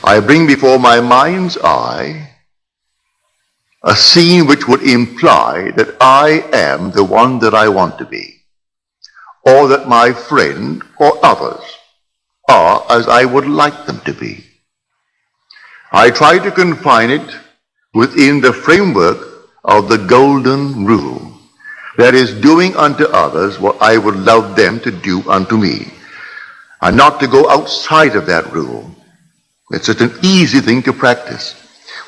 I bring before my mind's eye a scene which would imply that I am the one that I want to be, or that my friend or others are as I would like them to be. I try to confine it within the framework of the golden rule, that is, doing unto others what I would love them to do unto me, and not to go outside of that rule. It's such an easy thing to practice.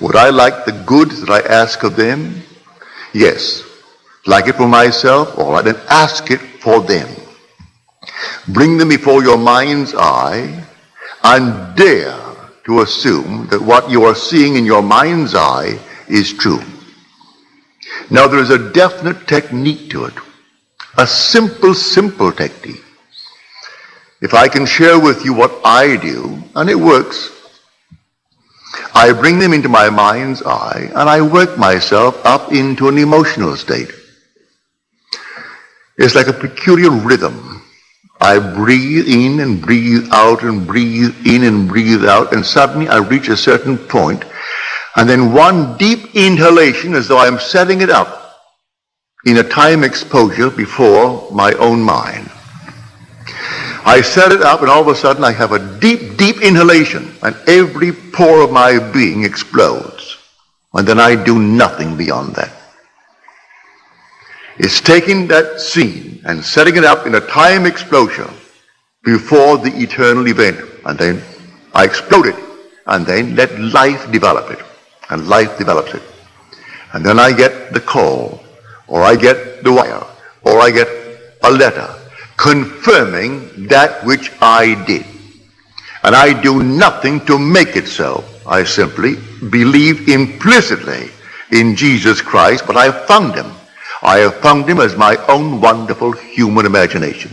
Would I like the good that I ask of them? Yes. Like it for myself? All right, then ask it for them. Bring them before your mind's eye and dare to assume that what you are seeing in your mind's eye is true. Now there is a definite technique to it, a simple technique. If I can share with you what I do, and it works, I bring them into my mind's eye and I work myself up into an emotional state. It's like a peculiar rhythm. I breathe in and breathe out and breathe in and breathe out, and suddenly I reach a certain point, and then one deep inhalation as though I'm setting it up in a time exposure before my own mind. I set it up and all of a sudden I have a deep inhalation and every pore of my being explodes. And then I do nothing beyond that. It's taking that scene and setting it up in a time explosion before the eternal event. And then I explode it and then let life develop it. And life develops it. And then I get the call, or I get the wire, or I get a letter confirming that which I did. And I do nothing to make it so. I simply believe implicitly in Jesus Christ, but I have found him. I have found him as my own wonderful human imagination.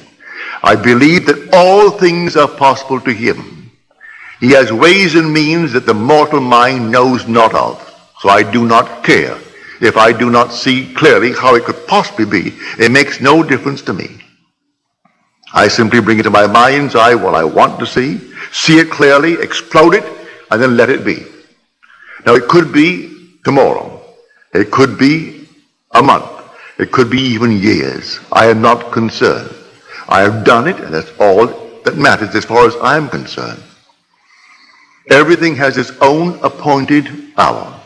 I believe that all things are possible to him. He has ways and means that the mortal mind knows not of. So I do not care if I do not see clearly how it could possibly be. It makes no difference to me. I simply bring it to my mind's eye what I want to see it clearly, explode it, and then let it be. Now it could be tomorrow. It could be a month. It could be even years. I am not concerned. I have done it, and that's all that matters as far as I'm concerned. Everything has its own appointed hour.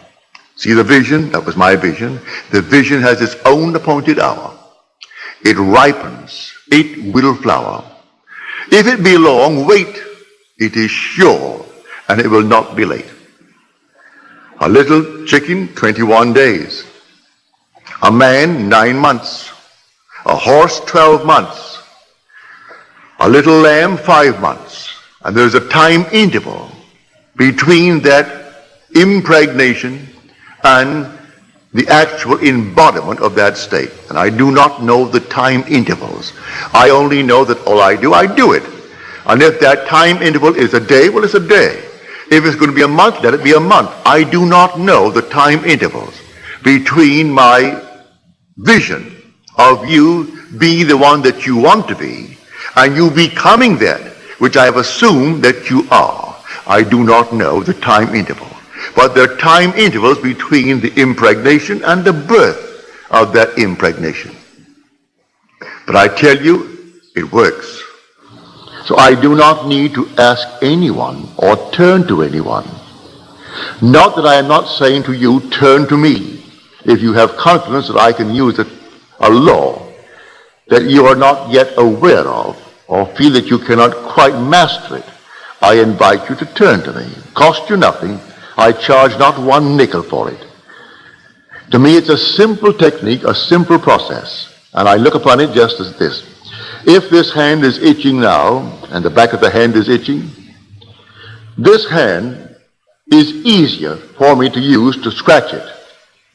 See the vision? That was my vision. The vision has its own appointed hour. It ripens. It will flower. If it be long, wait. It is sure, and it will not be late. A little chicken, 21 days. A man, 9 months. A horse, 12 months. A little lamb, 5 months. And there's a time interval between that impregnation and the actual embodiment of that state. And I do not know the time intervals. I only know that all I do it. And if that time interval is a day, well, it's a day. If it's going to be a month, let it be a month. I do not know the time intervals between my vision of you being the one that you want to be and you becoming that which I have assumed that you are. I do not know the time interval. But there are time intervals between the impregnation and the birth of that impregnation. But I tell you, it works. So I do not need to ask anyone or turn to anyone. Not that I am not saying to you, turn to me, if you have confidence that I can use a law that you are not yet aware of or feel that you cannot quite master it. I invite you to turn to me. Cost you nothing. I charge not one nickel for it. To me, it's a simple technique, a simple process. And I look upon it just as this. If this hand is itching now, and the back of the hand is itching, this hand is easier for me to use to scratch it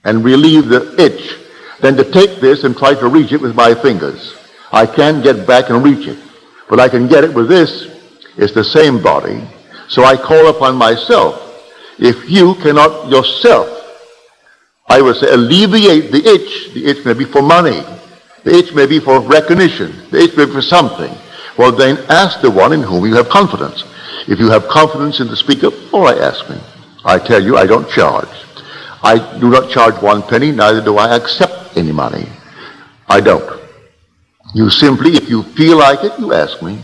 and relieve the itch than to take this and try to reach it with my fingers. I can't get back and reach it, but I can get it with this. It's the same body. So I call upon myself. If you cannot yourself, I would say, alleviate the itch may be for money, the itch may be for recognition, the itch may be for something, well then ask the one in whom you have confidence. If you have confidence in the speaker, all right, ask me. I tell you, I don't charge. I do not charge 1 penny, neither do I accept any money. I don't. You simply, if you feel like it, you ask me.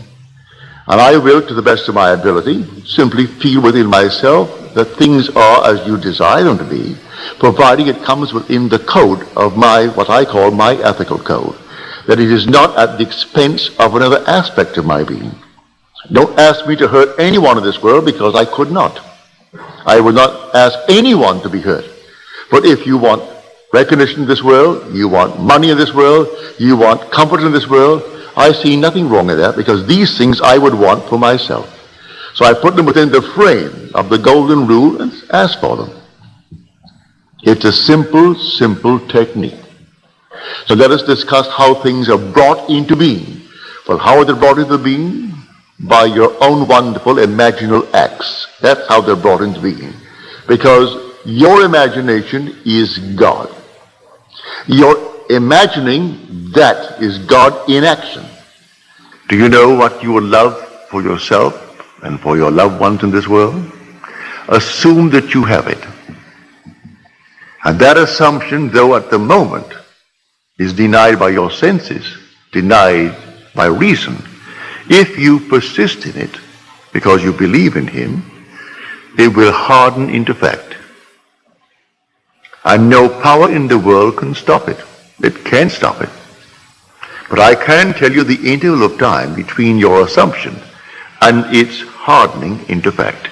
And I will, to the best of my ability, simply feel within myself that things are as you desire them to be, providing it comes within the code of my, what I call my ethical code. That it is not at the expense of another aspect of my being. Don't ask me to hurt anyone in this world, because I could not. I would not ask anyone to be hurt. But if you want recognition in this world, you want money in this world, you want comfort in this world, I see nothing wrong in that, because these things I would want for myself. So I put them within the frame of the golden rule and ask for them. It's a simple, simple technique. So let us discuss how things are brought into being. Well, how are they brought into being? By your own wonderful imaginal acts. That's how they're brought into being. Because your imagination is God. Your imagining, that is God in action. Do you know what you would love for yourself and for your loved ones in this world? Assume that you have it. And that assumption, though at the moment, is denied by your senses, denied by reason. If you persist in it, because you believe in him, it will harden into fact. And no power in the world can stop it. It can't stop it. But I can tell you the interval of time between your assumption and its hardening into fact.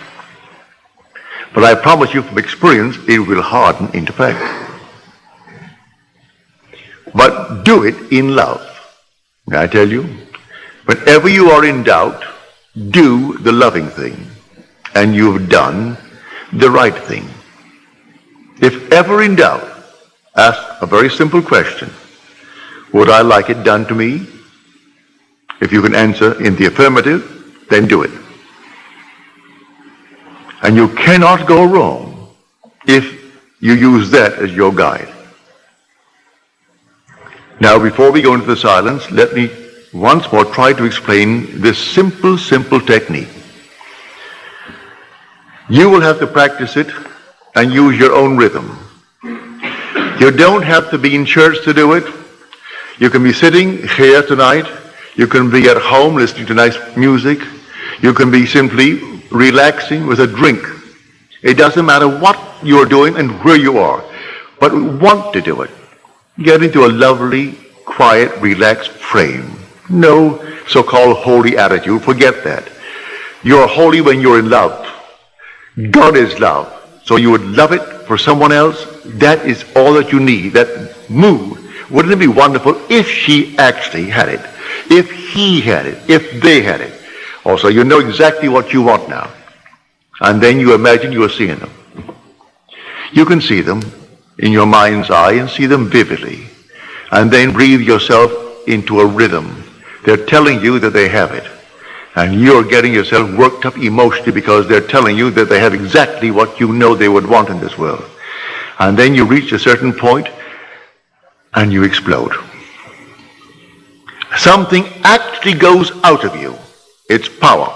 But I promise you from experience, it will harden into fact. But do it in love. May I tell you? Whenever you are in doubt, do the loving thing. And you've done the right thing. If ever in doubt, ask a very simple question. Would I like it done to me? If you can answer in the affirmative, then do it. And you cannot go wrong if you use that as your guide. Now, before we go into the silence, let me once more try to explain this simple, simple technique. You will have to practice it and use your own rhythm. You don't have to be in church to do it. You can be sitting here tonight. You can be at home listening to nice music. You can be simply relaxing with a drink. It doesn't matter what you're doing and where you are, but want to do it. Get into a lovely, quiet, relaxed frame. No so-called holy attitude. Forget that. You're holy when you're in love. God is love. So you would love it for someone else. That is all that you need. That mood. Wouldn't it be wonderful if she actually had it? If he had it? If they had it? Also, you know exactly what you want now. And then you imagine you are seeing them. You can see them in your mind's eye and see them vividly. And then breathe yourself into a rhythm. They're telling you that they have it. And you're getting yourself worked up emotionally because they're telling you that they have exactly what you know they would want in this world. And then you reach a certain point and you explode. Something actually goes out of you. It's power.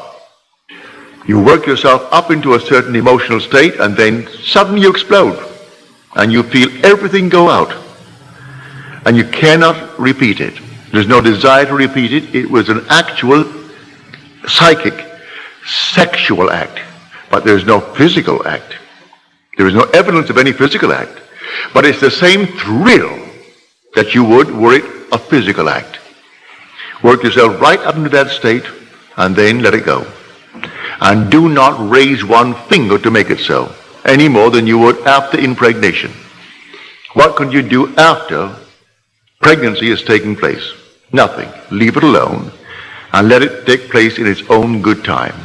You work yourself up into a certain emotional state and then suddenly you explode. And you feel everything go out. And you cannot repeat it. There's no desire to repeat it. It was an actual psychic, sexual act. But there's no physical act. There is no evidence of any physical act. But it's the same thrill that you would were it a physical act. Work yourself right up into that state and then let it go. And do not raise one finger to make it so, any more than you would after impregnation. What can you do after pregnancy is taking place? Nothing. Leave it alone and let it take place in its own good time.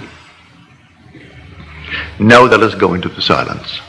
Now let us go into the silence.